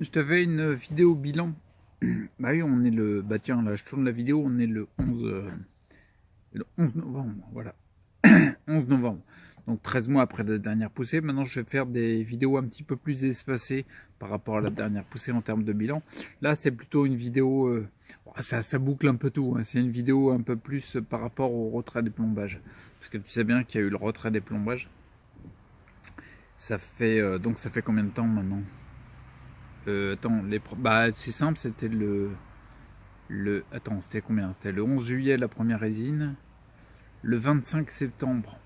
Je te fais une vidéo bilan. Bah oui, on est le... Bah tiens, là, je tourne la vidéo, on est le 11 novembre, voilà. 11 novembre. Donc 13 mois après la dernière poussée. Maintenant, je vais faire des vidéos un petit peu plus espacées par rapport à la dernière poussée en termes de bilan. Là, c'est plutôt une vidéo... ça boucle un peu tout. Hein. C'est une vidéo un peu plus par rapport au retrait des plombages. Parce que tu sais bien qu'il y a eu le retrait des plombages. Ça fait combien de temps maintenant? Attends, bah c'est simple, c'était attends, c'était combien? C'était le 11 juillet la première résine, le 25 septembre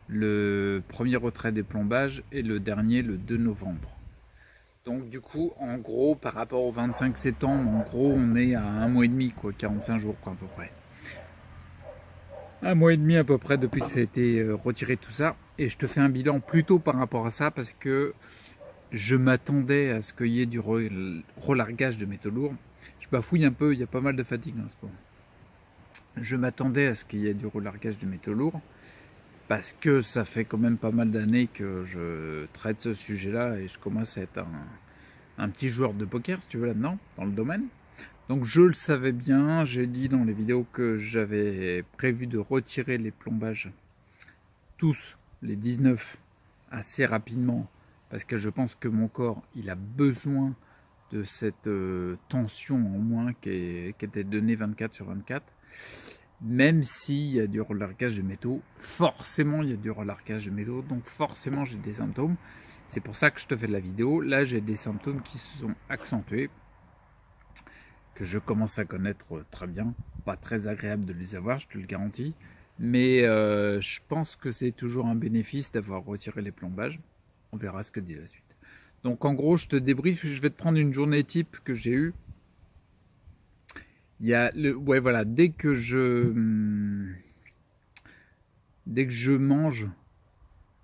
le premier retrait des plombages et le dernier le 2 novembre. Donc du coup, en gros, par rapport au 25 septembre, en gros, on est à un mois et demi, quoi, 45 jours, quoi, à peu près. Un mois et demi à peu près depuis que ça a été retiré tout ça. Et je te fais un bilan plutôt par rapport à ça parce que je m'attendais à ce qu'il y ait du relargage de métaux lourds. Je bafouille un peu, il y a pas mal de fatigue en ce moment. Je m'attendais à ce qu'il y ait du relargage de métaux lourds parce que ça fait quand même pas mal d'années que je traite ce sujet-là et je commence à être un petit joueur de poker, si tu veux, là-dedans, dans le domaine. Donc je le savais bien, j'ai dit dans les vidéos que j'avais prévu de retirer les plombages, tous les 19, assez rapidement, parce que je pense que mon corps, il a besoin de cette tension en moins qui était donnée 24 sur 24. Même s'il y a du relargage de métaux, forcément il y a du relargage de métaux, donc forcément j'ai des symptômes. C'est pour ça que je te fais de la vidéo. Là j'ai des symptômes qui se sont accentués, que je commence à connaître très bien. Pas très agréable de les avoir, je te le garantis. Mais je pense que c'est toujours un bénéfice d'avoir retiré les plombages. On verra ce que dit la suite. Donc en gros, je te débriefe, je vais te prendre une journée type que j'ai eue. Il y a ouais voilà, dès que je mange,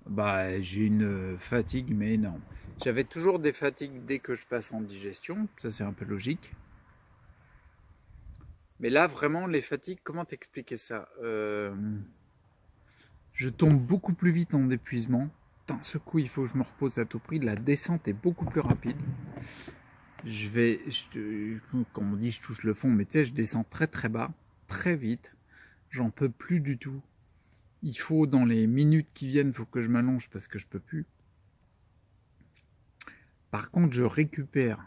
bah j'ai une fatigue mais énorme. J'avais toujours des fatigues dès que je passe en digestion, ça c'est un peu logique. Mais là vraiment les fatigues, comment t'expliquer ça? Je tombe beaucoup plus vite en épuisement. D'un seul coup, il faut que je me repose à tout prix. La descente est beaucoup plus rapide. Comme on dit, je touche le fond, mais tu sais, je descends très très bas, très vite. J'en peux plus du tout. Il faut, dans les minutes qui viennent, il faut que je m'allonge parce que je peux plus. Par contre, je récupère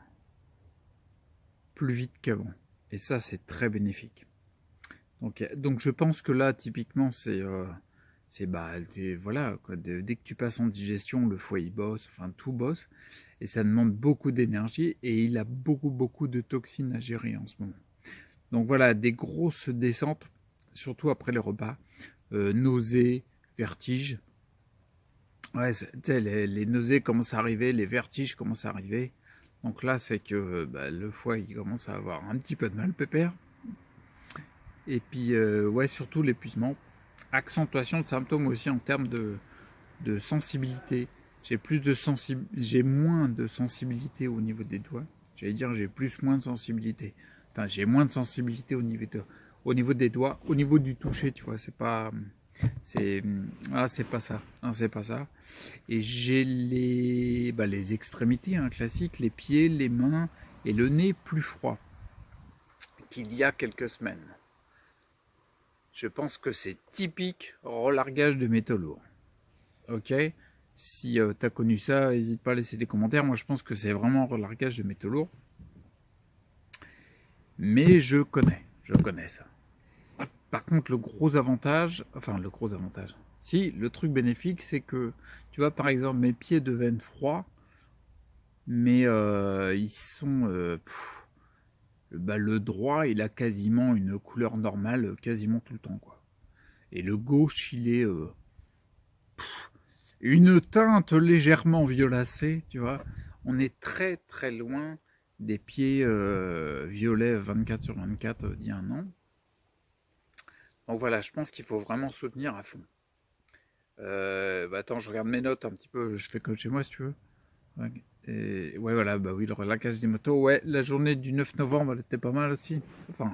plus vite qu'avant. Et ça, c'est très bénéfique. Donc je pense que là, typiquement, voilà, quoi, dès que tu passes en digestion, le foie il bosse, enfin tout bosse, et ça demande beaucoup d'énergie, et il a beaucoup de toxines à gérer en ce moment. Donc voilà, des grosses descentes, surtout après les repas, nausées, vertiges. Ouais, les nausées commencent à arriver, les vertiges commencent à arriver. Donc là, c'est que le foie il commence à avoir un petit peu de mal, pépère. Et puis, ouais, surtout l'épuisement. Accentuation de symptômes aussi en termes de sensibilité. J'ai moins de sensibilité au niveau des doigts. J'allais dire j'ai moins de sensibilité. Enfin, j'ai moins de sensibilité au niveau des doigts, au niveau du toucher, tu vois, c'est pas pas ça. Ah, c'est pas ça. Et j'ai les extrémités classiques, les pieds, les mains et le nez plus froid qu'il y a quelques semaines. Je pense que c'est typique relargage de métaux lourds. Ok? Si tu as connu ça, n'hésite pas à laisser des commentaires. Moi, je pense que c'est vraiment relargage de métaux lourds. Mais je connais ça. Par contre, le gros avantage, si, le truc bénéfique, c'est que, tu vois, par exemple, mes pieds deviennent froids, mais ils sont... le droit, il a quasiment une couleur normale, quasiment tout le temps, quoi. Et le gauche, il est une teinte légèrement violacée, tu vois. On est très très loin des pieds violets 24 sur 24 d'il y a un an. Donc voilà, je pense qu'il faut vraiment soutenir à fond. Attends, je regarde mes notes un petit peu, je fais comme chez moi si tu veux. Et ouais, voilà, bah oui, le relâchage des motos. Ouais, la journée du 9 novembre, elle était pas mal aussi. Enfin,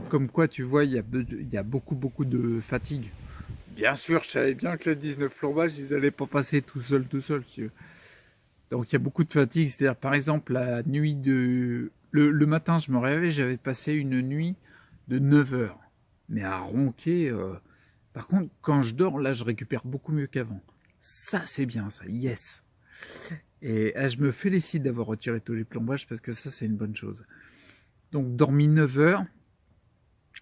comme quoi, tu vois, il y a beaucoup de fatigue. Bien sûr, je savais bien que les 19 plombages, ils allaient pas passer tout seul, si tu veux. Donc il y a beaucoup de fatigue, c'est-à-dire par exemple la nuit de... Le matin je me réveillais, j'avais passé une nuit de 9 heures, mais à ronquer. Par contre quand je dors, là je récupère beaucoup mieux qu'avant. Ça c'est bien ça, yes. Et je me félicite d'avoir retiré tous les plombages parce que ça c'est une bonne chose. Donc dormi 9 heures,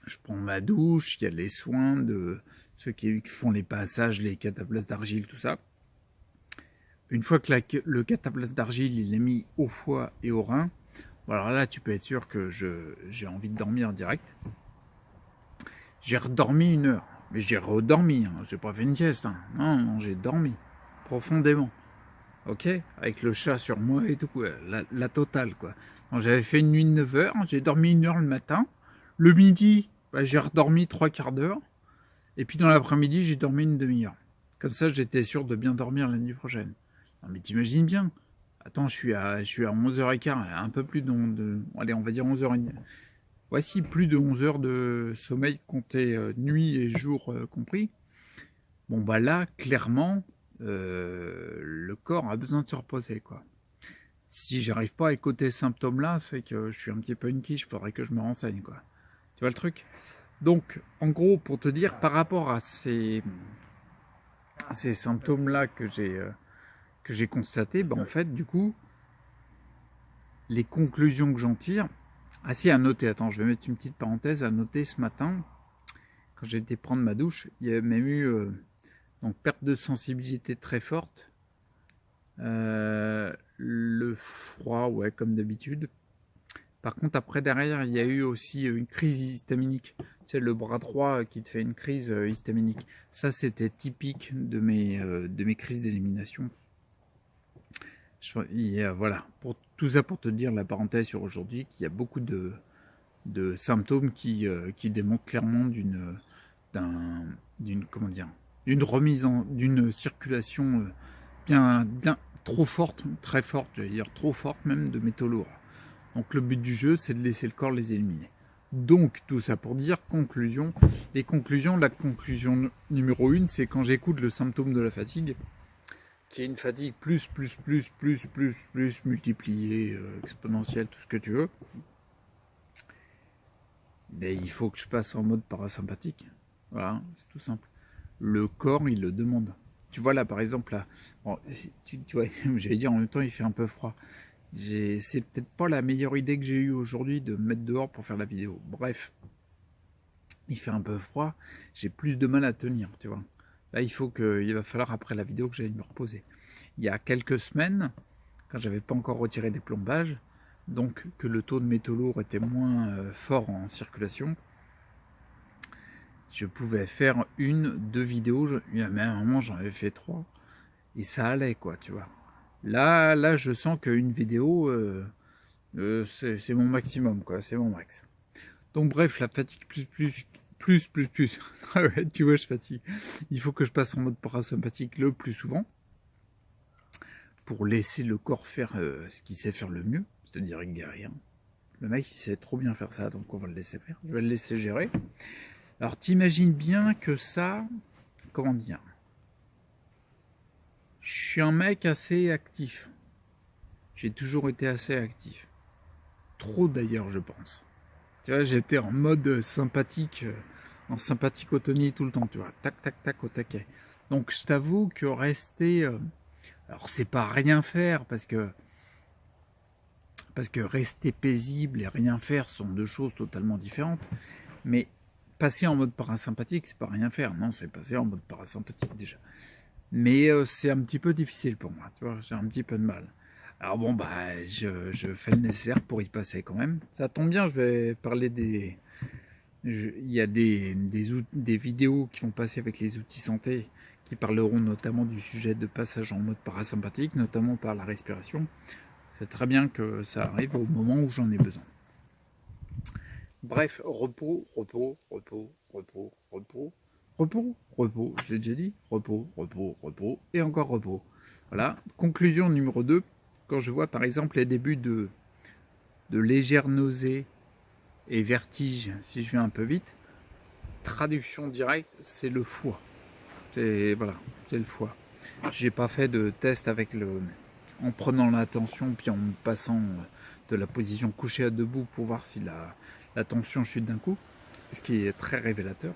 je prends ma douche, il y a les soins de ceux qui font les passages, les cataplasmes d'argile, tout ça. Une fois que le cataplasme d'argile il est mis au foie et au rein, alors là tu peux être sûr que j'ai envie de dormir direct. J'ai redormi 1 heure, mais j'ai redormi, hein. J'ai pas fait une sieste, hein. Non, non, j'ai dormi profondément. Ok, avec le chat sur moi et tout, la totale quoi. J'avais fait une nuit de 9 heures, j'ai dormi 1 heure le matin. Le midi, bah, j'ai redormi 3/4 d'heure. Et puis dans l'après-midi, j'ai dormi une demi-heure. Comme ça, j'étais sûr de bien dormir la nuit prochaine. Non mais t'imagines bien. Attends, je suis à 11h15, un peu plus allez, on va dire 11h30. Voici plus de 11 heures de sommeil compté nuit et jour compris. Bon bah là, clairement, le corps a besoin de se reposer quoi. Si j'arrive pas à écouter ces symptômes-là, ça fait que je suis un petit peu une quiche, il faudrait que je me renseigne quoi. Tu vois le truc? Donc, en gros, pour te dire, par rapport à ces symptômes-là que j'ai constatés, ben en fait, du coup, les conclusions que j'en tire... Ah si, à noter, attends, je vais mettre une petite parenthèse, à noter ce matin, quand j'ai été prendre ma douche, il y a même eu donc perte de sensibilité très forte, le froid, ouais, comme d'habitude. Par contre, après, derrière, il y a eu aussi une crise histaminique. Tu sais, le bras droit qui te fait une crise histaminique. Ça, c'était typique de mes crises d'élimination. Voilà, tout ça pour te dire la parenthèse sur aujourd'hui, qu'il y a beaucoup de symptômes qui démontrent clairement d'une circulation bien trop forte, très forte, j'allais dire trop forte même, de métaux lourds. Donc le but du jeu, c'est de laisser le corps les éliminer. Donc tout ça pour dire, conclusion. Les conclusions, la conclusion numéro 1, c'est quand j'écoute le symptôme de la fatigue, qui est une fatigue plus multipliée, exponentielle, tout ce que tu veux, mais il faut que je passe en mode parasympathique. Voilà, c'est tout simple. Le corps, il le demande. Tu vois là, par exemple, là, bon, tu vois, j'allais dire en même temps, il fait un peu froid. C'est peut-être pas la meilleure idée que j'ai eue aujourd'hui de me mettre dehors pour faire la vidéo. Bref, il fait un peu froid, j'ai plus de mal à tenir, tu vois. Là, il va falloir après la vidéo que j'aille me reposer. Il y a quelques semaines, quand j'avais pas encore retiré des plombages, donc que le taux de métaux lourds était moins fort en circulation, je pouvais faire 1-2 vidéos, même à un moment j'en avais fait 3, et ça allait quoi, tu vois. Là, je sens qu'une vidéo, c'est mon maximum, quoi, c'est mon max. Donc bref, la fatigue plus. Tu vois, je fatigue. Il faut que je passe en mode parasympathique le plus souvent pour laisser le corps faire ce qu'il sait faire le mieux, c'est-à-dire guérir. Le mec, il sait trop bien faire ça, donc on va le laisser faire. Je vais le laisser gérer. Alors, t'imagines bien que ça, comment dire, je suis un mec assez actif. J'ai toujours été assez actif. Trop d'ailleurs, je pense. Tu vois, j'étais en mode sympathique, en sympathicotonie tout le temps, tu vois. Tac, tac, tac, au taquet. Donc, je t'avoue que rester... alors, c'est pas rien faire, parce que rester paisible et rien faire sont deux choses totalement différentes. Mais passer en mode parasympathique, c'est pas rien faire. Non, c'est passer en mode parasympathique déjà. Mais c'est un petit peu difficile pour moi, tu vois, j'ai un petit peu de mal. Alors bon, bah, je fais le nécessaire pour y passer quand même. Ça tombe bien, je vais parler des... Il y a des vidéos qui vont passer avec les outils santé qui parleront notamment du sujet de passage en mode parasympathique, notamment par la respiration. C'est très bien que ça arrive au moment où j'en ai besoin. Bref, repos, repos, repos, repos, repos, repos, repos, je l'ai déjà dit, repos, repos, repos, et encore repos. Voilà, conclusion numéro 2, quand je vois par exemple les débuts de légères nausées et vertiges, si je vais un peu vite, traduction directe, c'est le foie. Voilà, c'est le foie. J'ai pas fait de test avec en prenant la tension, puis en passant de la position couchée à debout pour voir si la tension chute d'un coup, ce qui est très révélateur.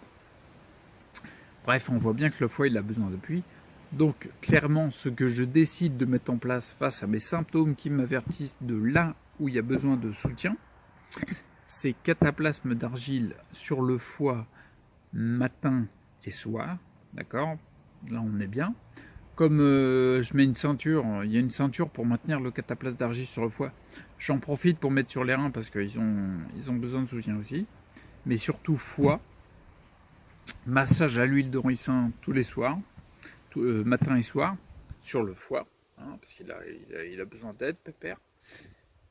Bref, on voit bien que le foie il a besoin d'appui. Donc clairement, ce que je décide de mettre en place face à mes symptômes qui m'avertissent de là où il y a besoin de soutien, c'est cataplasme d'argile sur le foie matin et soir, d'accord? Là on est bien. Comme je mets une ceinture, il y a une ceinture pour maintenir le cataplasme d'argile sur le foie. J'en profite pour mettre sur les reins parce qu'ils ont besoin de soutien aussi. Mais surtout foie, massage à l'huile de ricin tous les soirs, matin et soir, sur le foie, hein, parce qu'il a besoin d'aide, pépère.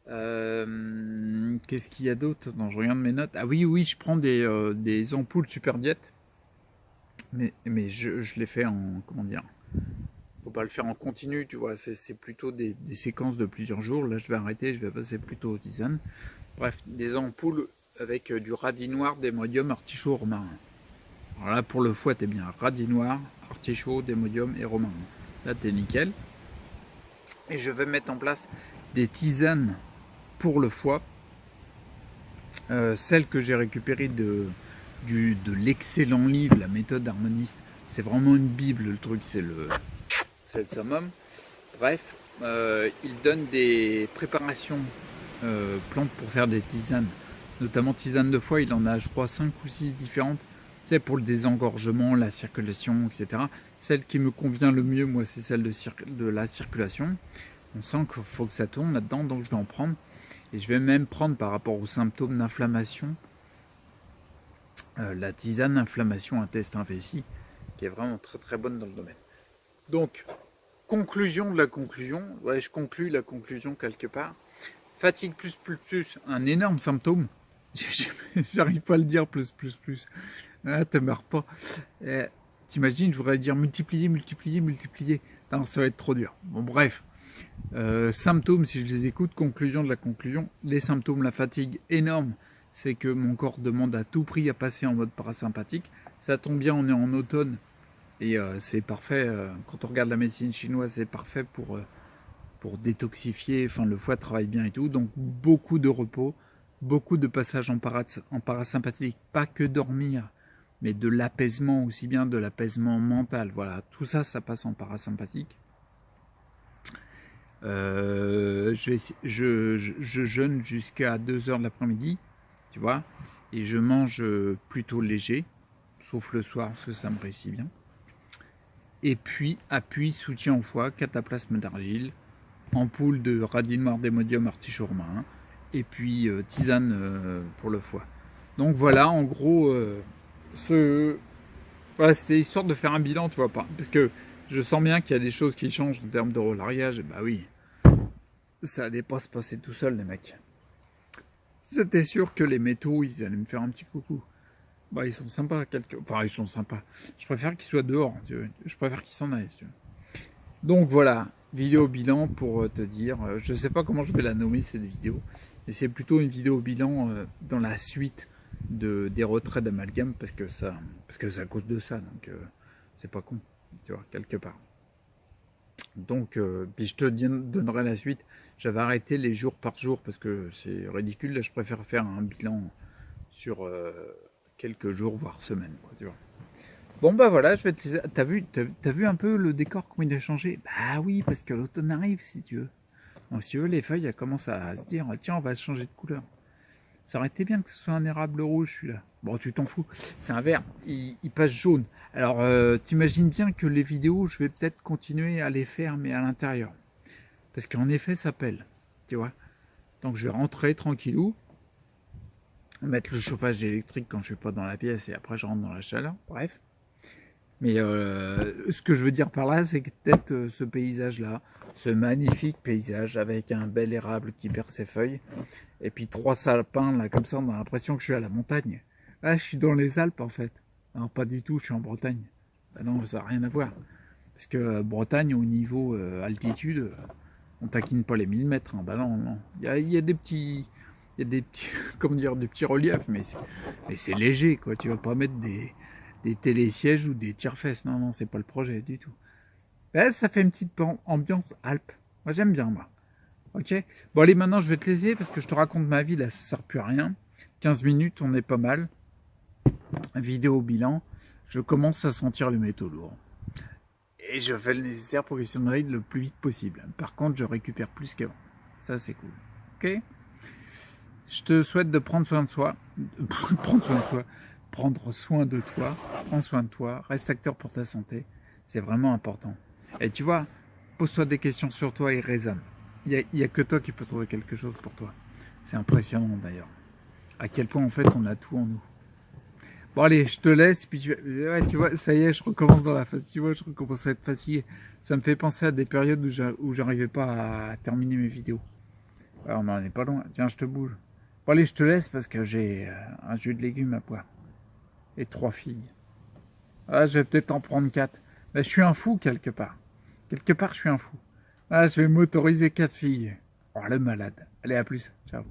Qu'est-ce qu'il y a d'autre? Non, je regarde mes notes. Ah oui, je prends des ampoules super diète, mais je les fais en, comment dire, faut pas le faire en continu, tu vois, c'est plutôt des séquences de plusieurs jours. Là, je vais arrêter, je vais passer plutôt aux tisanes. Bref, des ampoules avec du radis noir, démodium, artichaut, romarin. Alors là, pour le foie, t'es bien radis noir, artichaut, démodium et romarin. Là, t'es nickel. Et je vais mettre en place des tisanes pour le foie. Celle que j'ai récupérée de l'excellent livre, la méthode harmoniste. C'est vraiment une bible, le truc, c'est le summum. Bref, il donne des préparations plantes pour faire des tisanes, notamment tisane de foie. Il en a, je crois, 5 ou 6 différentes. Tu sais, pour le désengorgement, la circulation, etc. Celle qui me convient le mieux, moi, c'est celle de la circulation. On sent qu'il faut que ça tourne là-dedans, donc je vais en prendre. Et je vais même prendre par rapport aux symptômes d'inflammation la tisane inflammation intestin-vessie, qui est vraiment très très bonne dans le domaine. Donc, conclusion de la conclusion, ouais, je conclus la conclusion quelque part. Fatigue plus, un énorme symptôme. J'arrive pas à le dire plus. Ah, te meurs pas. T'imagines, je voudrais dire multiplier. Non, ça va être trop dur. Bon, bref. Symptômes, si je les écoute, conclusion de la conclusion. Les symptômes, la fatigue énorme, c'est que mon corps demande à tout prix à passer en mode parasympathique. Ça tombe bien, on est en automne. Et c'est parfait, quand on regarde la médecine chinoise, c'est parfait pour détoxifier, enfin le foie travaille bien et tout, donc beaucoup de repos, beaucoup de passages en parasympathique, pas que dormir, mais de l'apaisement, aussi bien de l'apaisement mental, voilà, tout ça, ça passe en parasympathique. Je jeûne jusqu'à 2h de l'après-midi, tu vois, et je mange plutôt léger, sauf le soir, parce que ça me réussit bien. Et puis, appui, soutien au foie, cataplasme d'argile, ampoule de radis noir, démodium, artichaut romarin, et puis tisane pour le foie. Donc voilà, en gros, voilà, c'était histoire de faire un bilan, tu vois pas. Parce que je sens bien qu'il y a des choses qui changent en termes de relariage, et bah oui, ça allait pas se passer tout seul, les mecs. C'était sûr que les métaux, ils allaient me faire un petit coucou. Bah, ils sont sympas, enfin, ils sont sympas. Je préfère qu'ils soient dehors, tu vois. Je préfère qu'ils s'en aillent, tu vois. Donc voilà, vidéo bilan pour te dire, je sais pas comment je vais la nommer cette vidéo, mais c'est plutôt une vidéo bilan dans la suite des retraits d'amalgame parce que c'est à cause de ça, donc c'est pas con, tu vois, quelque part. Donc, puis je te donnerai la suite. J'avais arrêté les jours par jour parce que c'est ridicule. Là, je préfère faire un bilan sur quelques jours, voire semaines, quoi, tu vois. Bon, bah voilà, je vais te... T'as vu un peu le décor, comment il a changé? Bah oui, parce que l'automne arrive, si tu veux. Donc, si tu veux, les feuilles, elles commencent à se dire, tiens, on va changer de couleur. Ça aurait été bien que ce soit un érable rouge, celui-là. Bon, tu t'en fous. C'est un vert. Il passe jaune. Alors, t'imagines bien que les vidéos, je vais peut-être continuer à les faire, mais à l'intérieur. Parce qu'en effet, ça pèle. Tu vois. Donc, je vais rentrer tranquillou. Mettre le chauffage électrique quand je suis pas dans la pièce et après, je rentre dans la chaleur. Bref. Mais ce que je veux dire par là, c'est que peut-être ce paysage-là, ce magnifique paysage avec un bel érable qui perd ses feuilles, et puis 3 sapins, là, comme ça, on a l'impression que je suis à la montagne. Ah, je suis dans les Alpes, en fait. Non, pas du tout, je suis en Bretagne. Ben non, ça n'a rien à voir. Parce que Bretagne, au niveau altitude, on taquine pas les 1000 mètres. Hein. Ben non. Il y a des petits... Il y a des petits, comment dire, des petits reliefs, mais c'est léger, quoi. Tu vas pas mettre des télésièges ou des tire-fesses. Non, c'est pas le projet du tout. Ben, ça fait une petite ambiance Alpes. Moi, j'aime bien, moi. Ok? Bon, allez, maintenant, je vais te laisser parce que je te raconte ma vie, là, ça sert plus à rien. 15 minutes, on est pas mal. Vidéo bilan. Je commence à sentir les métaux lourds. Et je fais le nécessaire pour qu'ils se ride le plus vite possible. Par contre, je récupère plus qu'avant. Ça, c'est cool. Ok? Je te souhaite de prendre soin de soi. Prendre soin de toi. Prendre soin de toi. Prends soin de toi. Reste acteur pour ta santé. C'est vraiment important. Et tu vois, pose-toi des questions sur toi et raisonne. Il y a que toi qui peux trouver quelque chose pour toi. C'est impressionnant d'ailleurs. À quel point en fait on a tout en nous. Bon allez, je te laisse, puis ouais, tu vois, ça y est, je recommence dans la phase, tu vois, je recommence à être fatigué. Ça me fait penser à des périodes où j'arrivais pas à terminer mes vidéos. Alors, on en est pas loin, tiens, je te bouge. Bon allez, je te laisse parce que j'ai un jus de légumes à boire. Et 3 filles. Ah, je vais peut-être en prendre 4. Mais je suis un fou quelque part. Quelque part, je suis un fou. Ah, je vais m'autoriser 4 filles. Oh, le malade. Allez, à plus. Ciao.